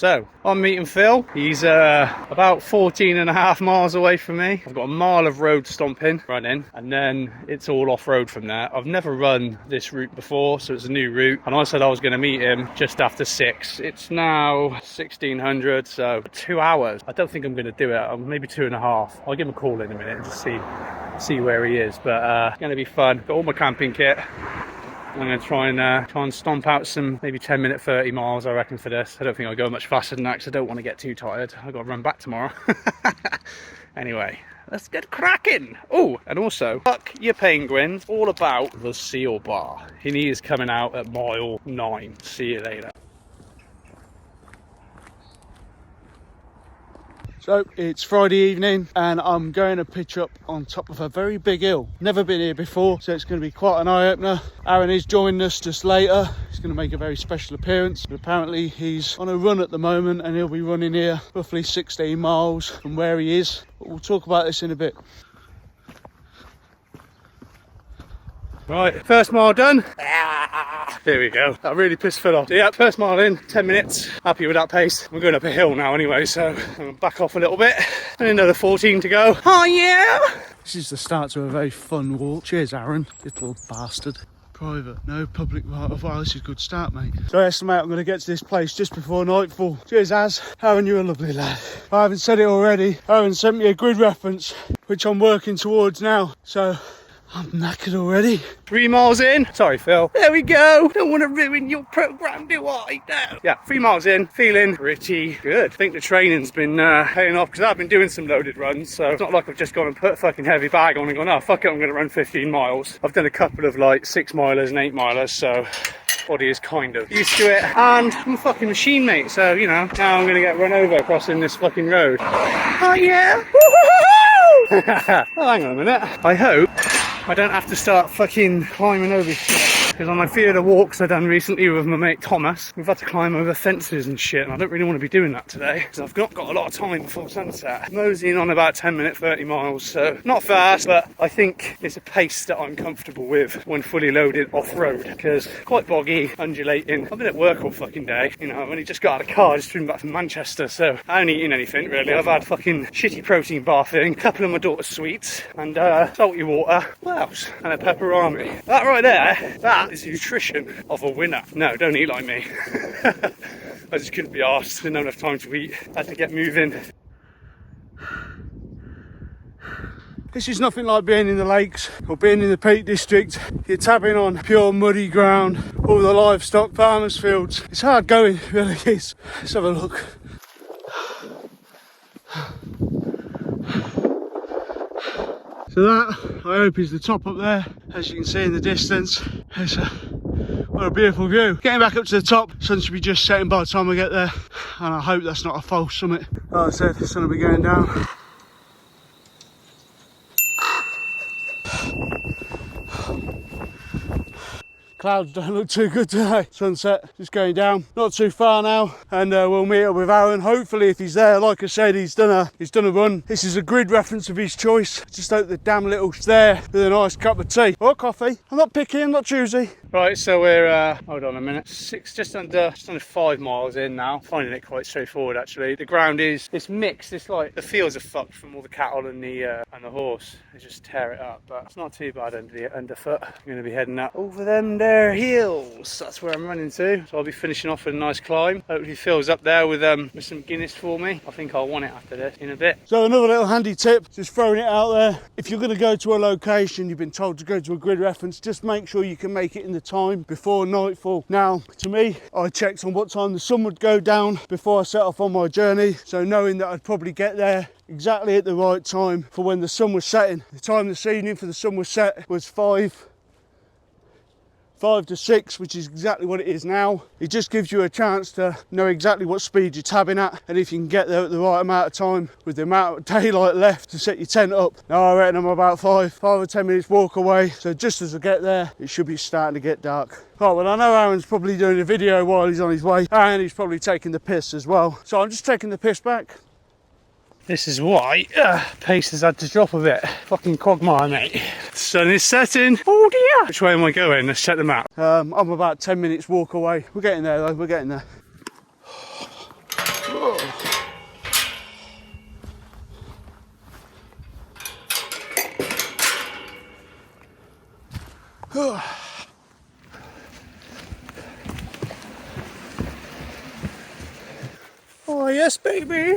So, I'm meeting Phil. He's about 14.5 miles away from me. I've got a mile of road stomping, running, and then it's all off-road from there. I've never run this route before, so it's a new route. And I said I was going to meet him just after 6. It's now 1600, so 2 hours. I don't think I'm going to do it. Maybe 2.5. I'll give him a call in a minute and just see where he is. But it's going to be fun. Got all my camping kit. I'm going to try and stomp out some maybe 10 minute 30 miles I reckon for this. I don't think I'll go much faster than that because I don't want to get too tired. I've got to run back tomorrow. Anyway, let's get cracking. Oh, and also, fuck your penguins, all about the seal bar. He is coming out at mile 9. See you later. So it's Friday evening and I'm going to pitch up on top of a very big hill. Never been here before, so it's going to be quite an eye-opener. Aaron is joining us just later. He's going to make a very special appearance. But apparently he's on a run at the moment and he'll be running here roughly 16 miles from where he is. But we'll talk about this in a bit. Right, first mile done. There we go. That really pissed Phil off. So yeah, first mile in, 10 minutes. Happy with that pace. We're going up a hill now anyway, so I'm going to back off a little bit. And another 14 to go. Oh yeah! This is the start to a very fun walk. Cheers, Aaron, little bastard. Private, no public right of way. This is a good start, mate. So I estimate I'm going to get to this place just before nightfall. Cheers, Az. Aaron, you're a lovely lad. I haven't said it already. Aaron sent me a grid reference, which I'm working towards now. So I'm knackered already. 3 miles in. Sorry, Phil. There we go. Don't want to ruin your programme, do I? No. Yeah, 3 miles in. Feeling pretty good. I think the training's been paying off because I've been doing some loaded runs. So it's not like I've just gone and put a fucking heavy bag on and gone, oh, fuck it, I'm going to run 15 miles. I've done a couple of like 6 milers and 8 milers. So body is kind of used to it. And I'm a fucking machine, mate. So, you know, now I'm going to get run over crossing this fucking road. Oh, yeah. Oh, hang on a minute. I hope I don't have to start fucking climbing over shit, because on my few of the walks I've done recently with my mate Thomas, we've had to climb over fences and shit, and I don't really want to be doing that today because I've not got a lot of time before sunset. Moseying on about 10 minute 30 miles, so not fast, but I think it's a pace that I'm comfortable with when fully loaded off-road, because quite boggy, undulating. I've been at work all fucking day, you know, I've only just got out of the car, just driven back from Manchester, so I haven't eaten anything really. I've had fucking shitty protein bar thing, a couple of my daughter's sweets, and salty water. What else? And a pepperami. That right there, that is the nutrition of a winner. No, don't eat like me. I just couldn't be arsed. Didn't have enough time to eat. Had to get moving. This is nothing like being in the lakes or being in the Peak District. You're tapping on pure muddy ground, all the livestock, farmers' fields. It's hard going, it really is. Let's have a look. So that, I hope, is the top up there. As you can see in the distance, it's what a beautiful view. Getting back up to the top, sun should be just setting by the time I get there. And I hope that's not a false summit. Like I said, the sun will be going down. Clouds don't look too good today. Sunset just going down, not too far now, and we'll meet up with Aaron. Hopefully, if he's there, like I said, he's done a run. This is a grid reference of his choice. Just hope the damn little's there with a nice cup of tea or coffee. I'm not picky, I'm not choosy. Right, so we're hold on a minute, just under 5 miles in now. Finding it quite straightforward actually. The ground it's mixed. It's like the fields are fucked from all the cattle and the horse. They just tear it up, but it's not too bad underfoot. I'm going to be heading up over them there hills. That's where I'm running to. So I'll be finishing off with a nice climb. Hopefully Phil's up there with some Guinness for me. I think I'll want it after this in a bit. So another little handy tip, just throwing it out there. If you're going to go to a location, you've been told to go to a grid reference, just make sure you can make it in the time before nightfall. Now, to me, I checked on what time the sun would go down before I set off on my journey. So knowing that I'd probably get there exactly at the right time for when the sun was setting. The time this evening for the sun was set was 5 to 6, which is exactly what it is now. It just gives you a chance to know exactly what speed you're tabbing at, and if you can get there at the right amount of time with the amount of daylight left to set your tent up. Now I reckon I'm about 5 or 10 minutes walk away, so just as I get there, it should be starting to get dark. Right, well I know Aaron's probably doing a video while he's on his way, and he's probably taking the piss as well. So I'm just taking the piss back. This is why pace has had to drop a bit. Fucking quagmire, mate. The sun is setting. Oh dear. Which way am I going? Let's check the map. I'm about 10 minutes walk away. We're getting there though, we're getting there. Oh yes, baby.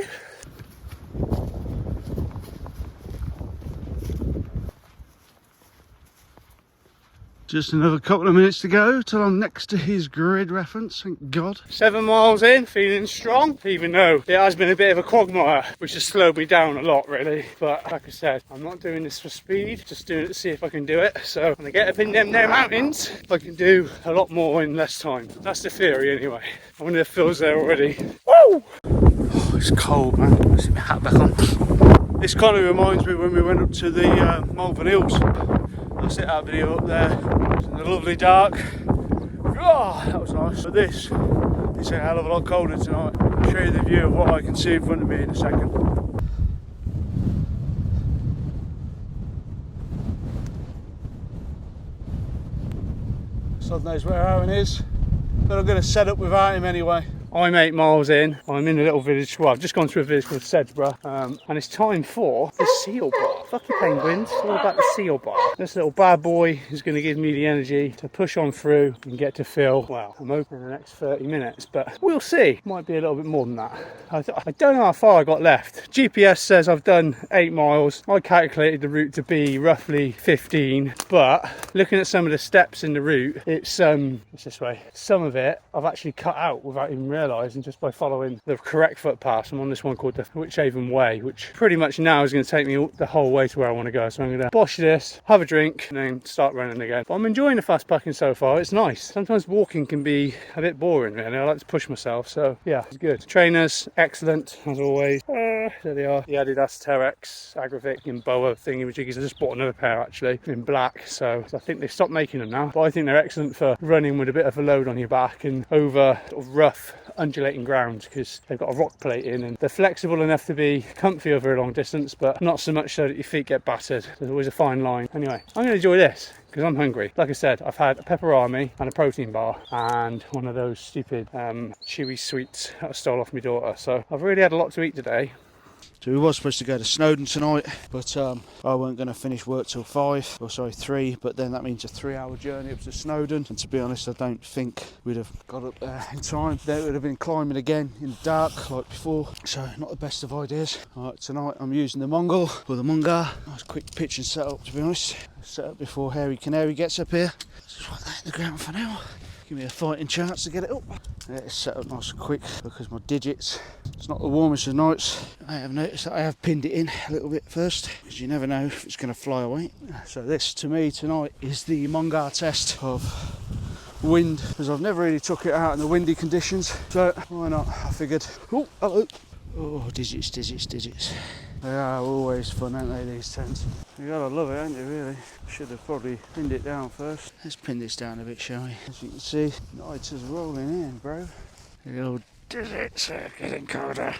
Just another couple of minutes to go till I'm next to his grid reference, thank God. 7 miles in, feeling strong, even though it has been a bit of a quagmire, which has slowed me down a lot really. But like I said, I'm not doing this for speed, just doing it to see if I can do it. So when I get up in them there mountains, I can do a lot more in less time. That's the theory anyway. I wonder if Phil's there already. Woo! Oh, it's cold, man. Let's put my hat back on. This kind of reminds me when we went up to the Malvern Hills. I set that video up there. It's in the lovely dark. Oh, that was nice. But this is a hell of a lot colder tonight. I'll show you the view of what I can see in front of me in a second. God knows where Aaron is, but I'm going to set up without him anyway. I'm 8 miles in. I'm in a little village. Well, I've just gone to a village called Sedgeborough, and it's time for the seal bar. Fuck you, penguins. It's all about the seal bar. This little bad boy is going to give me the energy to push on through and get to Phil. Well, I'm hoping in the next 30 minutes, but we'll see. Might be a little bit more than that. I don't know how far I got left. GPS says I've done 8 miles. I calculated the route to be roughly 15, but looking at some of the steps in the route, it's this way. Some of it I've actually cut out without even realising, just by following the correct footpath. I'm on this one called the Wychehaven Way, which pretty much now is going to take me the whole way to where I want to go. So I'm going to bosh this, have a drink, and then start running again. But I'm enjoying the fast packing so far. It's nice. Sometimes walking can be a bit boring, really. I like to push myself, so yeah, it's good. Trainers, excellent as always. There they are. The Adidas Terex Agravic and Boa thingy-majiggies. I just bought another pair actually in black, so I think they've stopped making them now. But I think they're excellent for running with a bit of a load on your back and over sort of rough undulating ground, because they've got a rock plate in and they're flexible enough to be comfy over a long distance, but not so much so that your feet get battered. There's always a fine line. Anyway, I'm going to enjoy this because I'm hungry. Like I said, I've had a pepperami and a protein bar and one of those stupid chewy sweets that I stole off my daughter. So I've really had a lot to eat today. So we were supposed to go to Snowdon tonight, but I weren't going to finish work till 3, but then that means a 3-hour journey up to Snowdon, and to be honest I don't think we'd have got up there in time. Then it would have been climbing again in the dark like before, so not the best of ideas. Alright, tonight I'm using the Mongol, or the Mungar. Nice quick pitch and set up, to be honest. Set up before Hairy Canary gets up here. Just put that in the ground for now. Give me a fighting chance to get it up. It's set up nice and quick because my digits, it's not the warmest of nights. I have noticed that I have pinned it in a little bit first, because you never know if it's going to fly away. So this to me tonight is the Mungar test of wind, because I've never really took it out in the windy conditions, so why not? I figured. Oh, hello. Oh, digits. They are always fun, aren't they, these tents? You gotta love it, haven't you, really? Should have probably pinned it down first. Let's pin this down a bit, shall we? As you can see, night is rolling in, bro. The old digits are getting colder.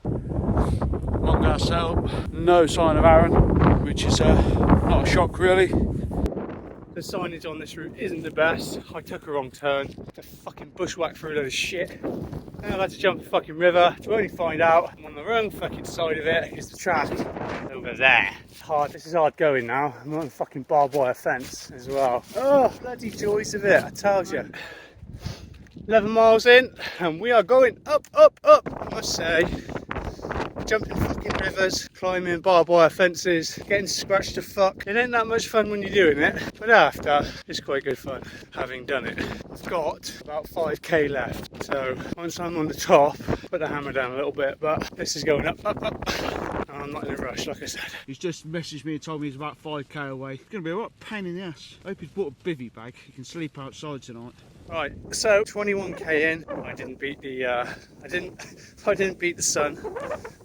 Mungar setup. No sign of Aaron, which is not a shock, really. The signage on this route isn't the best. I took a wrong turn. To fucking bushwhack through a load of shit. And I had to jump the fucking river to only find out I'm on the wrong fucking side of it, because the track over there. Hard. This is hard going now. I'm on a fucking barbed wire fence as well. Oh, bloody joys of it, I tell you. 11 miles in, and we are going up, I must say. Jumping fucking rivers, climbing barbed wire fences, getting scratched to fuck. It ain't that much fun when you're doing it, but after, it's quite good fun, having done it. I've got about 5k left, so once I'm on the top, put the hammer down a little bit, but this is going up. And I'm not in a rush, like I said. He's just messaged me and told me he's about 5k away. It's going to be a right pain in the ass. I hope he's bought a bivvy bag. He can sleep outside tonight. Right, so 21k in. I didn't beat the I didn't beat the sun,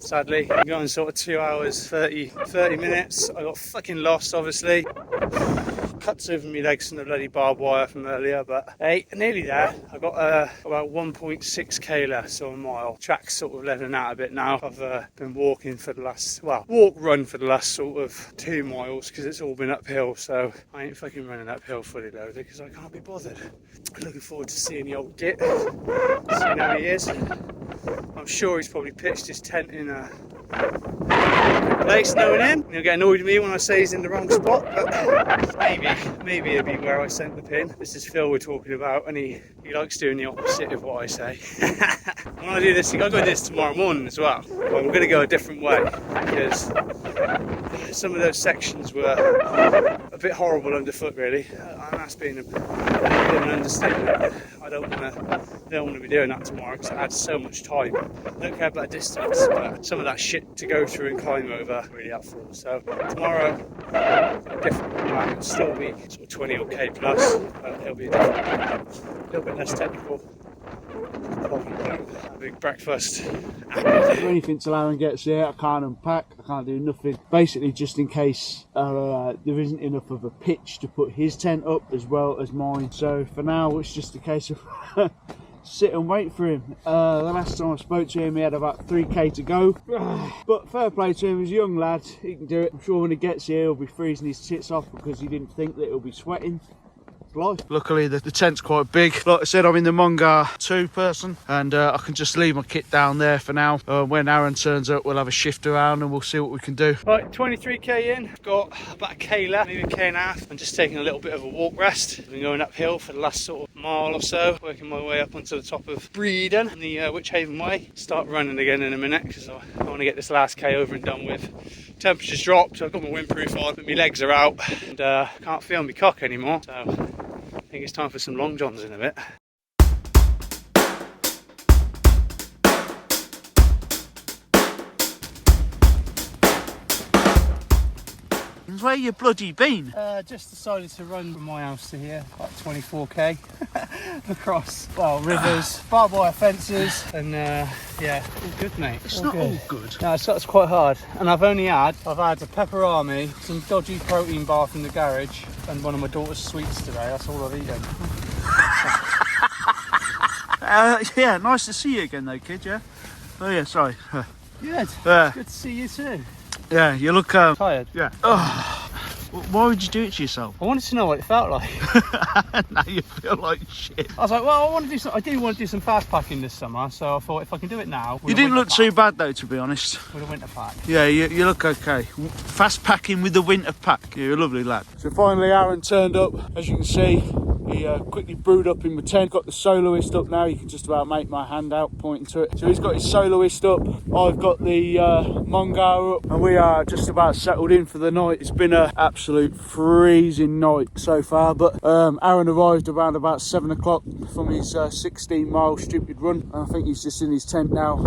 sadly. I'm going sort of 2 hours 30 minutes. I got fucking lost, obviously. Cuts over my legs from the bloody barbed wire from earlier, but hey, nearly there. I got about 1.6k left, so a mile. Track's sort of leveling out a bit now. I've been walking for the last, run for the last sort of 2 miles, because it's all been uphill, so I ain't fucking running uphill fully loaded because I can't be bothered. I'm looking forward to seeing the old git, seeing how he is. I'm sure he's probably pitched his tent in place, knowing him. He'll get annoyed with me when I say he's in the wrong spot, but maybe it'll be where I sent the pin. This is Phil we're talking about, and he likes doing the opposite of what I say. When I do this, I'll go do this tomorrow morning as well. But I'm going to go a different way because some of those sections were a bit horrible underfoot, really. And that's being a bit of an understatement. I don't want to be doing that tomorrow because it adds so much time. I don't care about distance, but some of that shit to go through and climb over really helpful. So tomorrow, a different plan. It'll still be sort of 20 or K plus, but it'll be a different plan. A little bit less technical. A big breakfast. When anything till Aaron gets here, I can't unpack, I can't do nothing. Basically, just in case there isn't enough of a pitch to put his tent up as well as mine. So for now, it's just a case of sit and wait for him. The last time I spoke to him, he had about 3K to go. But fair play to him, he's a young lad, he can do it. I'm sure when he gets here, he'll be freezing his tits off because he didn't think that he'll be sweating. Life. Luckily the tent's quite big. Like I said, I'm in the Mongar 2 person, and I can just leave my kit down there for now. When Aaron turns up, we'll have a shift around and we'll see what we can do. Right, 23K in, I've got about a K left, maybe a K and a half. I'm just taking a little bit of a walk rest. I've been going uphill for the last sort of mile or so, working my way up onto the top of Breeden and the Witch Haven Way. Start running again in a minute because I want to get this last K over and done with. Temperature's dropped, so I've got my windproof on, but my legs are out and can't feel my cock anymore. So I think it's time for some long johns in a bit. Where you bloody been? Just decided to run from my house to here, about 24K, across, well, rivers, barbed wire fences, and yeah, all good, mate. It's not all good. No, it's quite hard. And I've had a pepperami, some dodgy protein bar from the garage, and one of my daughter's sweets today. That's all I've eaten. Yeah, nice to see you again though, kid, yeah? Oh yeah, sorry. Good. Good to see you too. Yeah, you look Tired. Yeah. Oh, why would you do it to yourself? I wanted to know what it felt like. Now you feel like shit. I was like, well, I do want to do some fast packing this summer, so I thought if I can do it now. You didn't look too bad though, to be honest. With a winter pack. Yeah, you look okay. Fast packing with the winter pack. You're a lovely lad. So finally Aaron turned up, as you can see. He quickly brewed up in my tent, got the soloist up now. You can just about make my hand out pointing to it. So he's got his soloist up, I've got the Mongar up, and we are just about settled in for the night. It's been an absolute freezing night so far, but Aaron arrived around about 7 o'clock from his 16-mile stupid run, and I think he's just in his tent now,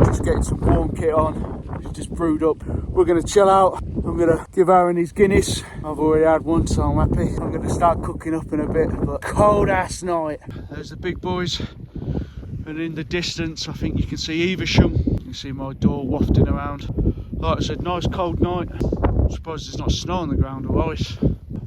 just getting some warm kit on. He's just brewed up. We're going to chill out. I'm going to give Aaron his Guinness. I've already had one, so I'm happy. I'm going to start cooking up in a bit, but cold ass night. There's the big boys, and in the distance I think you can see Evesham. You can see my door wafting around. Like I said, nice cold night. I'm surprised there's not snow on the ground or ice.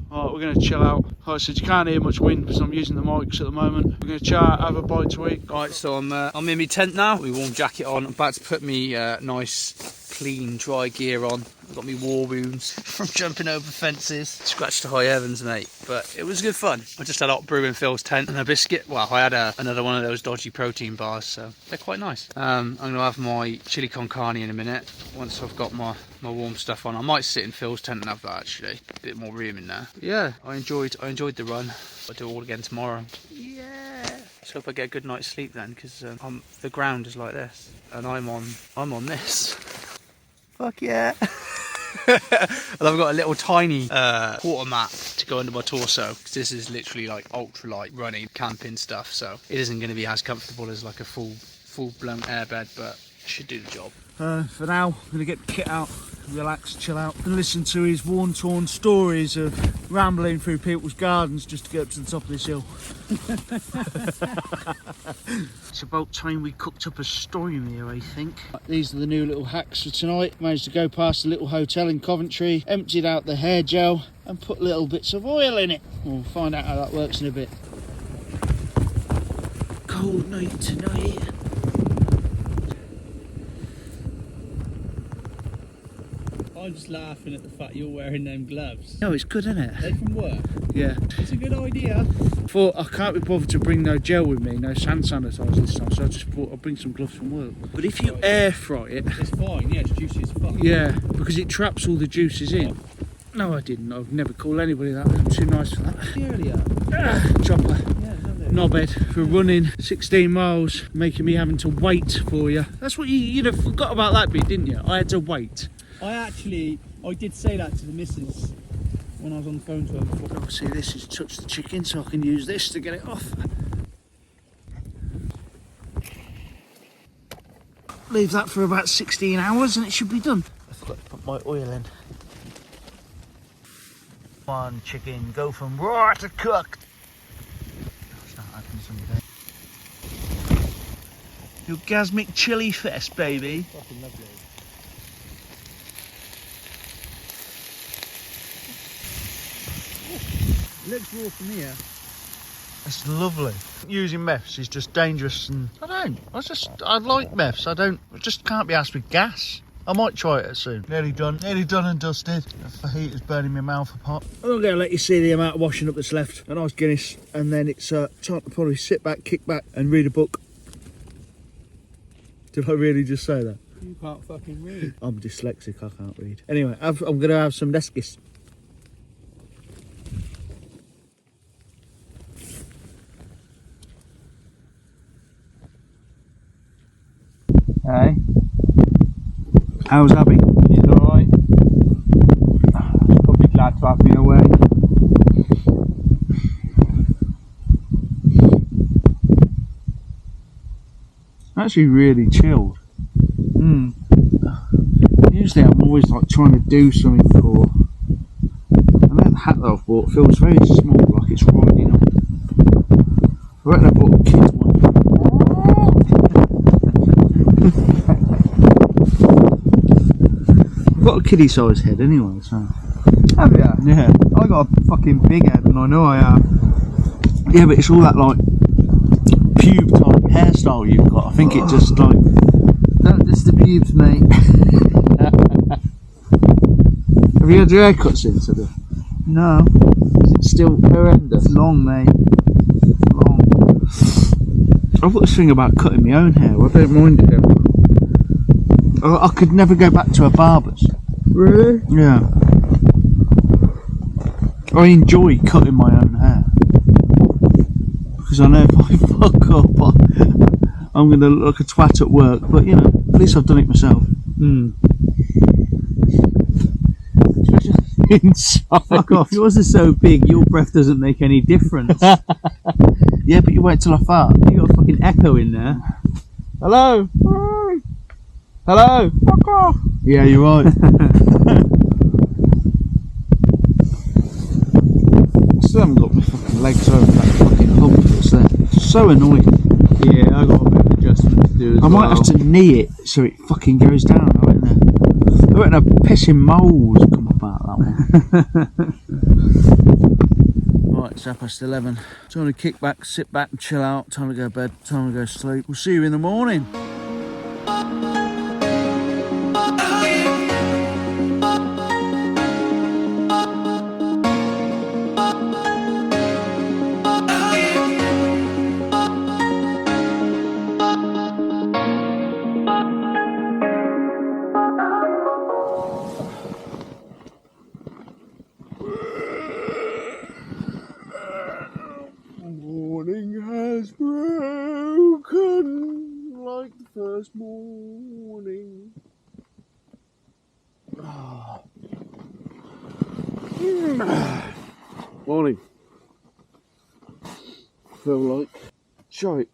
Alright, we're going to chill out. Like I said, you can't hear much wind because I'm using the mics at the moment. We're going to chill out, have a bite to eat. Right, so I'm in my tent now. My warm jacket on. I'm about to put me nice, clean, dry gear on. I've got me war wounds from jumping over fences. Scratched to high heavens, mate. But it was good fun. I just had a hot brew in Phil's tent and a biscuit. Well, I had another one of those dodgy protein bars, so they're quite nice. I'm going to have my chili con carne in a minute once I've got my warm stuff on. I might sit in Phil's tent and have that actually. A bit more room in there. But yeah, I enjoyed the run. I'll do it all again tomorrow. Yeah. Let's hope I get a good night's sleep then, because the ground is like this and I'm on this. Fuck yeah. And I've got a little tiny quarter mat to go under my torso, because this is literally like ultralight running camping stuff, so it isn't going to be as comfortable as like a full blown airbed, but it should do the job. For now, I'm going to get the kit out, relax, chill out, and listen to his worn-torn stories of rambling through people's gardens just to get up to the top of this hill. It's about time we cooked up a storm here, I think. These are the new little hacks for tonight. Managed to go past a little hotel in Coventry, emptied out the hair gel, and put little bits of oil in it. We'll find out how that works in a bit. Cold night tonight. I'm just laughing at the fact you're wearing them gloves. No, it's good, isn't it? They from work. Yeah. It's a good idea. Thought I can't be bothered to bring no gel with me, no hand sanitizer this time, so I just thought I'll bring some gloves from work. But if you air fry it, It's fine, yeah, it's juicy as fuck. yeah, because it traps all the juices in. No, I didn't. I'd never call anybody that. I'm too nice for that. Earlier. Chopper. Yeah, lovely. Knobhead for running 16 miles, making me having to wait for you. That's what you'd have forgot about that bit, didn't you? I had to wait. I did say that to the missus when I was on the phone to her before. Obviously this is touch the chicken, so I can use this to get it off. Leave that for about 16 hours and it should be done. I forgot to put my oil in. Come on, chicken, go from raw to cooked. It's not happening someday. Your Orgasmic chili fest, baby. Fucking lovely. It looks raw from here. It's lovely. Using meths is just dangerous, and I like meths. I just can't be asked with gas. I might try it soon. Nearly done and dusted. The heat is burning my mouth apart. I'm going to let you see the amount of washing up that's left. A nice Guinness, and then it's time to probably sit back, kick back, and read a book. Did I really just say that? You can't fucking read. I'm dyslexic, I can't read. Anyway, I'm going to have some Neskis. Hey, how's Abby? She's alright. Probably glad to have me away. Actually really chilled. Usually I'm always like trying to do something for... And that hat that I've bought feels very small, like it's riding up. I reckon I bought a kid's one. I've got a kiddie sized head anyway, so... Have you? Yeah. I got a fucking big head and I know I have. Yeah, but it's all that like pube type hairstyle you've got. I think it just like... Don't diss the pubes, mate. Have you had your haircut since? No. Is it still horrendous? It's long, mate. Long. I've got this thing about cutting my own hair. I don't mind it. I could never go back to a barber's. Really? Yeah. I enjoy cutting my own hair. Because I know if I fuck up, I'm going to look like a twat at work. But you know, at least I've done it myself. Inside. Fuck off. Yours is so big, your breath doesn't make any difference. Yeah, but you wait till I fart. You got a fucking echo in there. Hello? Hello? Fuck off. Yeah, you're right. I still haven't got my fucking legs over that fucking hump that's there. It's so annoying. Yeah, I got a bit of adjustment to do as I well. might have to knee it so it fucking goes down. I reckon a pissing moles come up out that one. Right, it's 11:30. Time to kick back, sit back and chill out. Time to go to bed, time to go to sleep. We'll see you in the morning. Morning has broken like the first morning. Morning. Feel like shite.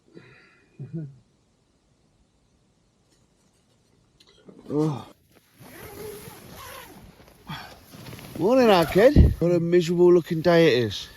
Morning, our kid. What a miserable looking day it is.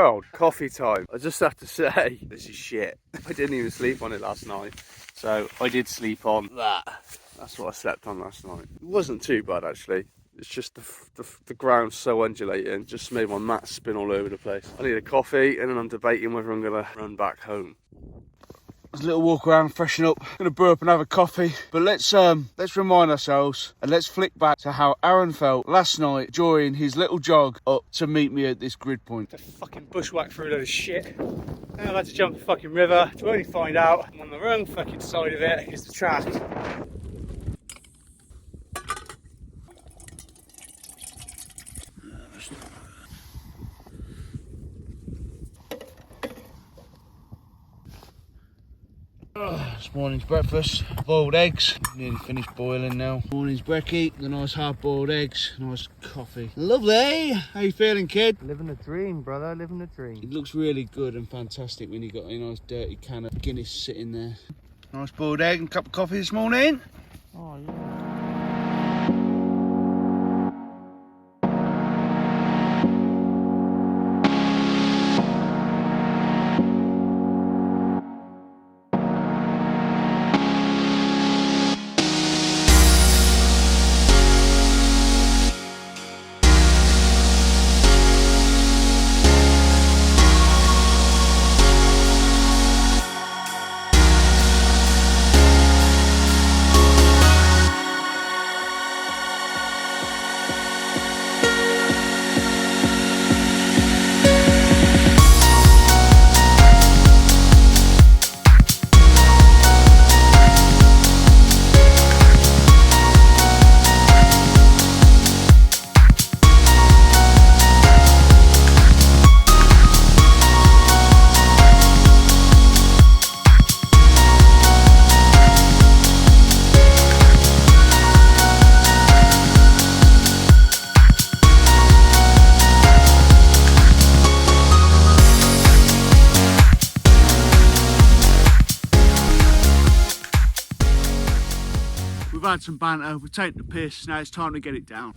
world. Coffee time. I just have to say, this is shit. I didn't even sleep on it last night. So I did sleep on that. That's what I slept on last night. It wasn't too bad actually. It's just the ground's so undulating, just made my mat spin all over the place. I need a coffee and then I'm debating whether I'm gonna run back home. There's a little walk around, freshen up, gonna brew up and have a coffee. But let's remind ourselves and let's flick back to how Aaron felt last night during his little jog up to meet me at this grid point. To fucking bushwhack through a load of shit. Now I've had to jump the fucking river to only find out I'm on the wrong fucking side of it because the track. This morning's breakfast, boiled eggs, nearly finished boiling now. Morning's brekkie, the nice hard boiled eggs, nice coffee. Lovely! How you feeling, kid? Living a dream, brother, living a dream. It looks really good and fantastic when you got a nice dirty can of Guinness sitting there. Nice boiled egg and a cup of coffee this morning. Oh, yeah. We've had some banter, we've taken the piss, now it's time to get it down.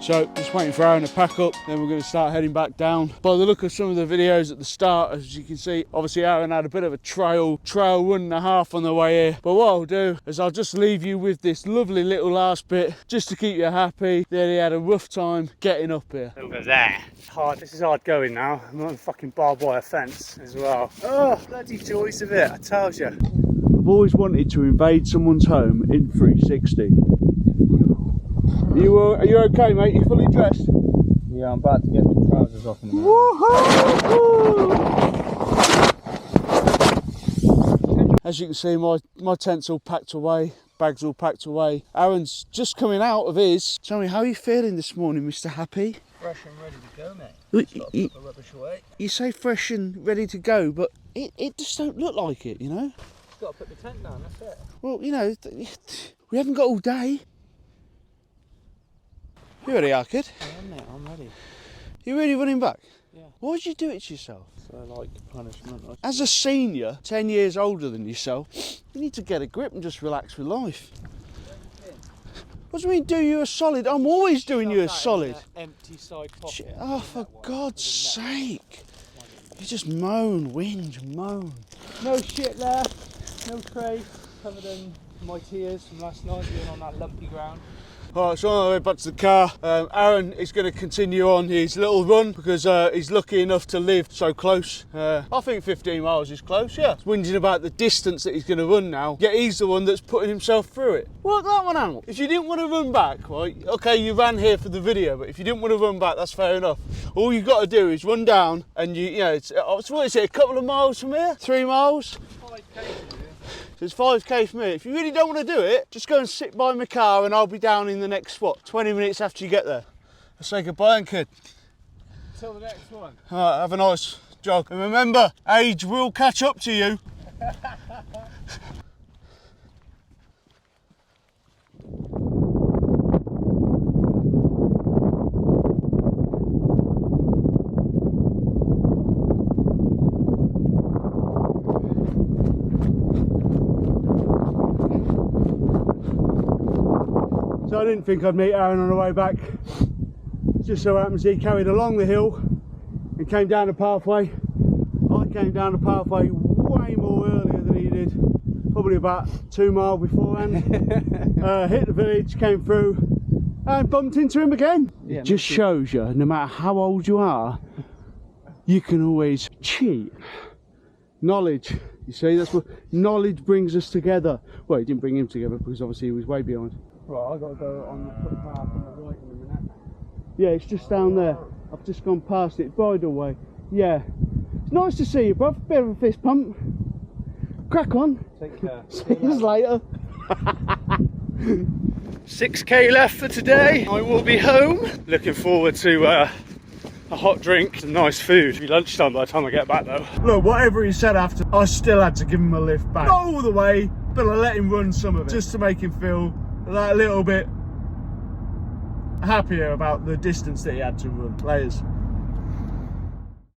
So just waiting for Aaron to pack up, then we're going to start heading back down. By the look of some of the videos at the start, as you can see, obviously Aaron had a bit of a trail run and a half on the way here. But what I'll do is I'll just leave you with this lovely little last bit, just to keep you happy that he had a rough time getting up here. Over there. Hard. This is hard going now. I'm on a fucking barbed wire fence as well. Oh, bloody joys of it, I tell you. I've always wanted to invade someone's home in 360. Are you okay, mate? You fully dressed? Yeah, I'm about to get my trousers off in a minute. As you can see, my tent's all packed away, bags all packed away. Aaron's just coming out of his. Tell me, how are you feeling this morning, Mr. Happy? Fresh and ready to go, mate. You, Put the rubbish away. you say fresh and ready to go, but it just don't look like it, you know? Got to put the tent down, that's it. Well, you know, we haven't got all day. You ready, our kid? I am, mate, I'm ready. You really running back? Yeah. Why'd you do it to yourself? So, like, punishment. As a senior, 10 years older than yourself, you need to get a grip and just relax with life. What do you mean, do you a solid? I'm always doing you a solid. Empty side pocket. Oh, for God's sake. You just moan, whinge, moan. No shit there. No tray. Covered in my tears from last night being on that lumpy ground. Alright, so on the way back to the car. Aaron is going to continue on his little run because he's lucky enough to live so close. I think 15 miles is close, yeah. He's whinging about the distance that he's going to run now, yet he's the one that's putting himself through it. Work that one out. If you didn't want to run back, right, okay, you ran here for the video, but if you didn't want to run back, that's fair enough. All you've got to do is run down and you know, what is it, a couple of miles from here? 3 miles? 5k. So it's 5k for me. If you really don't want to do it, just go and sit by my car and I'll be down in the next, 20 minutes after you get there. Let's say goodbye, and kid. Till the next one. Alright, have a nice jog. And remember, age will catch up to you. So I didn't think I'd meet Aaron on the way back. Just so happens he carried along the hill and came down the pathway. I came down the pathway way more earlier than he did, probably about 2 miles beforehand. Hit the village, came through and bumped into him again. Yeah, it just shows you, no matter how old you are, you can always cheat. Knowledge, you see, that's what knowledge brings us together. Well, it didn't bring him together because obviously he was way behind. Right, I've got to go on the footpath on the right in a minute. Yeah, it's just down there. I've just gone past it, bridle way. Yeah. It's nice to see you, bruv. Bit of a fist pump. Crack on. Take care. See you later. 6k left for today. I will be home. Looking forward to a hot drink, some nice food. It'll be lunchtime by the time I get back though. Look, whatever he said after, I still had to give him a lift back. Not all the way, but I let him run some of it. Just to make him feel that little bit happier about the distance that he had to run. Layers.